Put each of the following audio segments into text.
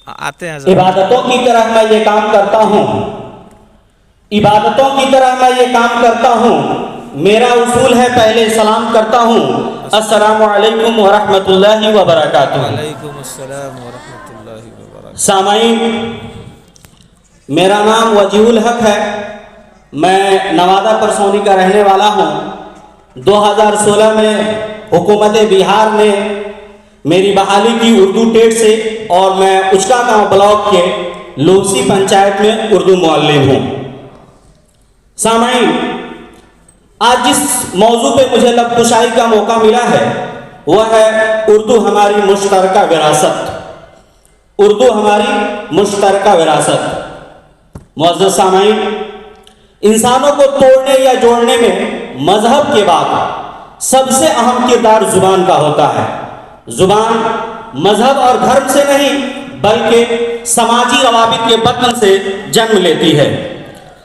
آتے ہیں عبادتوں کی طرح میں یہ کام کرتا ہوں، عبادتوں کی طرح میں یہ کام کرتا ہوں۔ میرا اصول ہے پہلے سلام کرتا ہوں، السلام علیکم ورحمۃ اللہ وبرکاتہ۔ وعلیکم السلام ورحمۃ اللہ وبرکاتہ۔ سامعین، میرا نام وجیہ الحق ہے، میں نوادہ پرسونی کا رہنے والا ہوں۔ 2016 میں حکومت بہار نے میری بحالی کی اردو ٹیٹ سے، اور میں اچکا گاؤں بلاک کے لوسی پنچایت میں اردو معلم ہوں۔ سامعین، آج جس موضوع پہ مجھے لب کشائی کا موقع ملا ہے وہ ہے اردو ہماری مشترکہ وراثت۔ اردو ہماری مشترکہ وراثت۔ معزز سامعین، انسانوں کو توڑنے یا جوڑنے میں مذہب کے بعد سب سے اہم کردار زبان کا ہوتا ہے۔ زبان مذہب اور دھرم سے نہیں بلکہ سماجی روابط کے بطن سے جنم لیتی ہے۔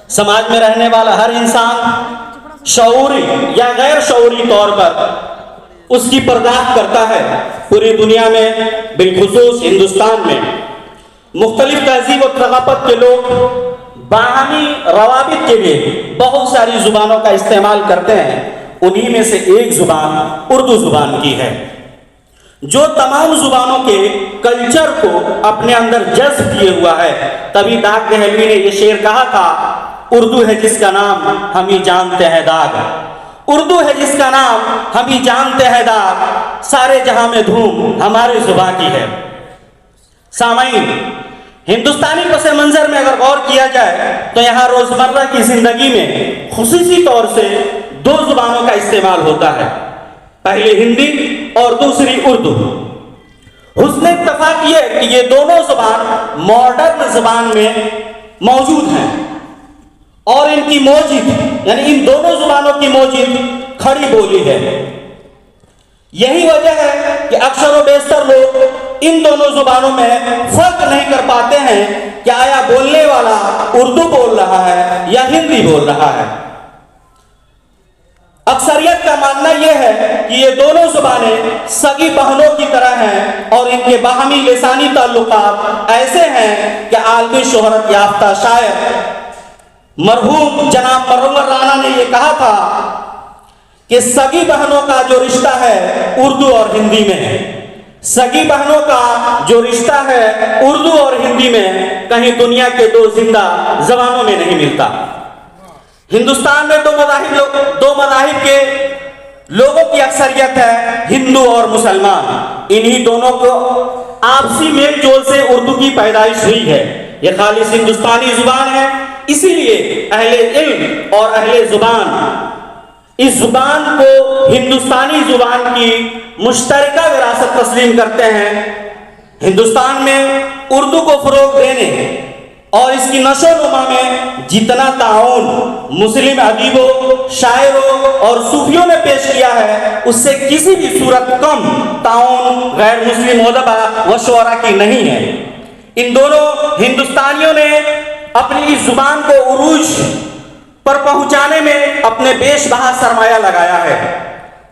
سماج میں رہنے والا ہر انسان شعوری یا غیر شعوری طور پر اس کی پرداخت کرتا ہے۔ پوری دنیا میں بالخصوص ہندوستان میں مختلف تہذیب و ثقافت کے لوگ باہمی روابط کے لیے بہت ساری زبانوں کا استعمال کرتے ہیں۔ انہی میں سے ایک زبان اردو زبان کی ہے، جو تمام زبانوں کے کلچر کو اپنے اندر جذب کیے ہوا ہے۔ تبھی داغ دہلوی نے یہ شعر کہا تھا، اردو ہے جس کا نام ہم ہی جانتے ہیں داغ، اردو ہے جس کا نام ہم ہی جانتے ہیں داغ، سارے جہاں میں دھوم ہماری زبان کی ہے۔ سامعین، ہندوستانی پس منظر میں اگر غور کیا جائے تو یہاں روزمرہ کی زندگی میں خصوصی طور سے دو زبانوں کا استعمال ہوتا ہے، پہلی ہندی اور دوسری اردو۔ حسن اتفاق یہ کہ یہ دونوں زبان ماڈرن زبان میں موجود ہیں، اور ان کی موجود یعنی ان دونوں زبانوں کی موجود کھڑی بولی ہے۔ یہی وجہ ہے کہ اکثر و بیشتر لوگ ان دونوں زبانوں میں فرق نہیں کر پاتے ہیں کہ آیا بولنے والا اردو بول رہا ہے یا ہندی بول رہا ہے۔ اکثریت کا ماننا یہ ہے کہ یہ دونوں زبانیں سگی بہنوں کی طرح ہیں، اور ان کے باہمی لسانی تعلقات ایسے ہیں کہ عالمی شہرت یافتہ شاعر مرحوم جناب منور رانا نے یہ کہا تھا کہ سگی بہنوں کا جو رشتہ ہے اردو اور ہندی میں ہے، سگی بہنوں کا جو رشتہ ہے اردو اور ہندی میں کہیں دنیا کے دو زندہ زبانوں میں نہیں ملتا۔ ہندوستان میں دو مذاہب کے لوگوں کی اکثریت ہے، ہندو اور مسلمان۔ انہی دونوں کو آپسی میل جول سے اردو کی پیدائش ہوئی ہے۔ یہ خالص ہندوستانی زبان ہے، اسی لیے اہل علم اور اہل زبان اس زبان کو ہندوستانی زبان کی مشترکہ وراثت تسلیم کرتے ہیں۔ ہندوستان میں اردو کو فروغ دینے اور اس کی نشو و نما میں جتنا تعاون مسلم ادیبوں، شاعروں اور صوفیوں نے پیش کیا ہے، اس سے کسی بھی صورت کم تعاون غیر مسلم ادباء و شعراء کی نہیں ہے۔ ان دونوں ہندوستانیوں نے اپنی اس زبان کو عروج پر پہنچانے میں اپنے بیش بہا سرمایہ لگایا ہے۔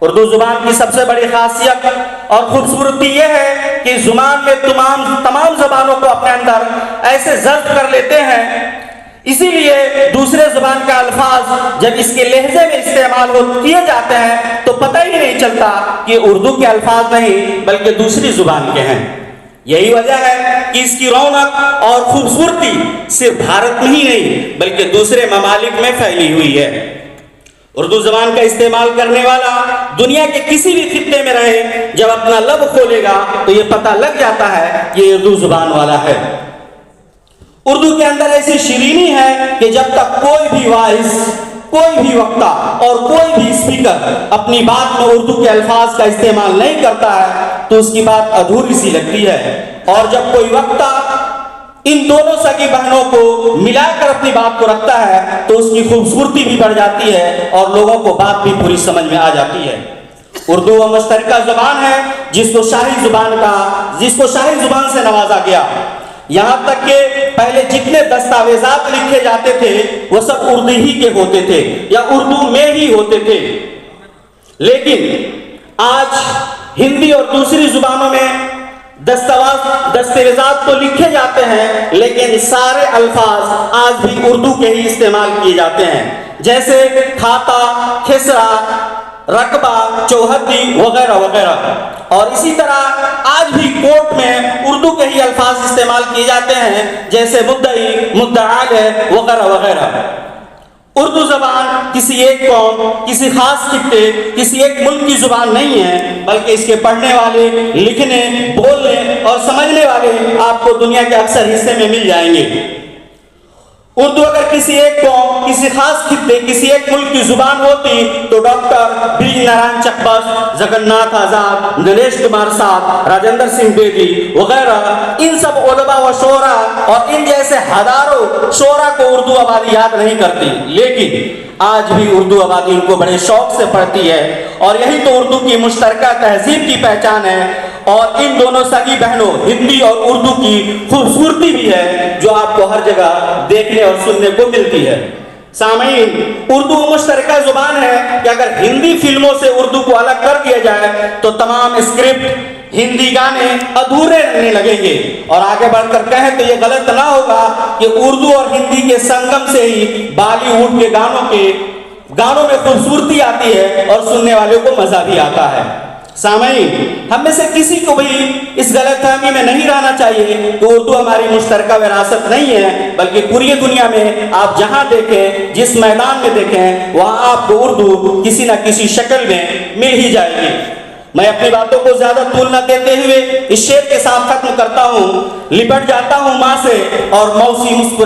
اردو زبان کی سب سے بڑی خاصیت اور خوبصورتی یہ ہے کہ زبان میں تمام زبانوں کو اپنے اندر ایسے ضبط کر لیتے ہیں، اسی لیے دوسرے زبان کا الفاظ جب اس کے لہجے میں استعمال کیے جاتے ہیں تو پتہ ہی نہیں چلتا کہ اردو کے الفاظ نہیں بلکہ دوسری زبان کے ہیں۔ یہی وجہ ہے کہ اس کی رونق اور خوبصورتی صرف بھارت میں ہی نہیں بلکہ دوسرے ممالک میں پھیلی ہوئی ہے۔ اردو زبان کا استعمال کرنے والا دنیا کے کسی بھی خطے میں رہے، جب اپنا لب کھولے گا تو یہ پتہ لگ جاتا ہے کہ یہ اردو زبان والا ہے۔ اردو کے اندر ایسی شیرینی ہے کہ جب تک کوئی بھی واعظ، کوئی بھی وقتہ اور کوئی بھی اسپیکر اپنی بات میں اردو کے الفاظ کا استعمال نہیں کرتا ہے تو اس کی بات ادھوری سی لگتی ہے، اور جب کوئی وقتہ ان دونوں سگی بہنوں کو ملا کر اپنی بات کو رکھتا ہے تو اس کی خوبصورتی بھی بڑھ جاتی ہے اور لوگوں کو بات بھی پوری سمجھ میں آ جاتی ہے۔ اردو وہ مشترکہ زبان ہے جس کو شاہی زبان سے نوازا گیا۔ یہاں تک کہ پہلے جتنے دستاویزات لکھے جاتے تھے وہ سب اردو ہی کے ہوتے تھے یا اردو میں ہی ہوتے تھے، لیکن آج ہندی اور دوسری زبانوں میں دستاویزات تو لکھے جاتے ہیں لیکن سارے الفاظ آج بھی اردو کے ہی استعمال کیے جاتے ہیں، جیسے کھاتا، کھسرا، رقبہ، چوہدی وغیرہ وغیرہ۔ اور اسی طرح آج بھی کورٹ میں اردو کے ہی الفاظ استعمال کیے جاتے ہیں، جیسے مدعی، مدعا علیہ وغیرہ وغیرہ۔ اردو زبان کسی ایک قوم، کسی خاص خطے، کسی ایک ملک کی زبان نہیں ہے، بلکہ اس کے پڑھنے والے، لکھنے، بولنے اور سمجھنے والے آپ کو دنیا کے اکثر حصے میں مل جائیں گے۔ اردو اگر کسی ایک قوم، کسی خاص خطے، کسی ایک ملک کی زبان ہوتی تو ڈاکٹر برج نارائن چکبس، جگن ناتھ آزاد، نریش کمار صاحب، راجندر سنگھ بیدی وغیرہ ان سب علماء و شعراء اور ان جیسے ہزاروں شعراء کو اردو آبادی یاد نہیں کرتی، لیکن آج بھی اردو آبادی ان کو بڑے شوق سے پڑھتی ہے، اور یہی تو اردو کی مشترکہ تہذیب کی پہچان ہے، اور ان دونوں سگی بہنوں ہندی اور اردو کی خوبصورتی بھی ہے جو آپ کو ہر جگہ دیکھنے اور سننے کو ملتی ہے۔ سامعین، اردو مشترکہ زبان ہے کہ اگر ہندی فلموں سے اردو کو الگ کر دیا جائے تو تمام اسکرپٹ، ہندی گانے ادھورے رہنے لگیں گے، اور آگے بڑھ کر کہیں تو یہ غلط نہ ہوگا کہ اردو اور ہندی کے سنگم سے ہی بالی ووڈ کے گانوں میں خوبصورتی آتی ہے اور سننے والوں کو مزہ بھی آتا ہے۔ سامعین، ہم میں سے کسی کو بھی اس غلط فہمی میں نہیں رہنا چاہیے کہ اردو ہماری مشترکہ وراثت نہیں ہے، بلکہ پوری دنیا میں آپ جہاں دیکھیں، جس میدان میں دیکھیں، وہاں آپ کو اردو کسی نہ کسی شکل میں مل ہی جائے گی۔ میں اپنی باتوں کو زیادہ طول نہ دیتے ہوئے اس شعر کے ساتھ ختم کرتا ہوں۔ لپٹ جاتا ہوں ماں سے اور موسی مسکرا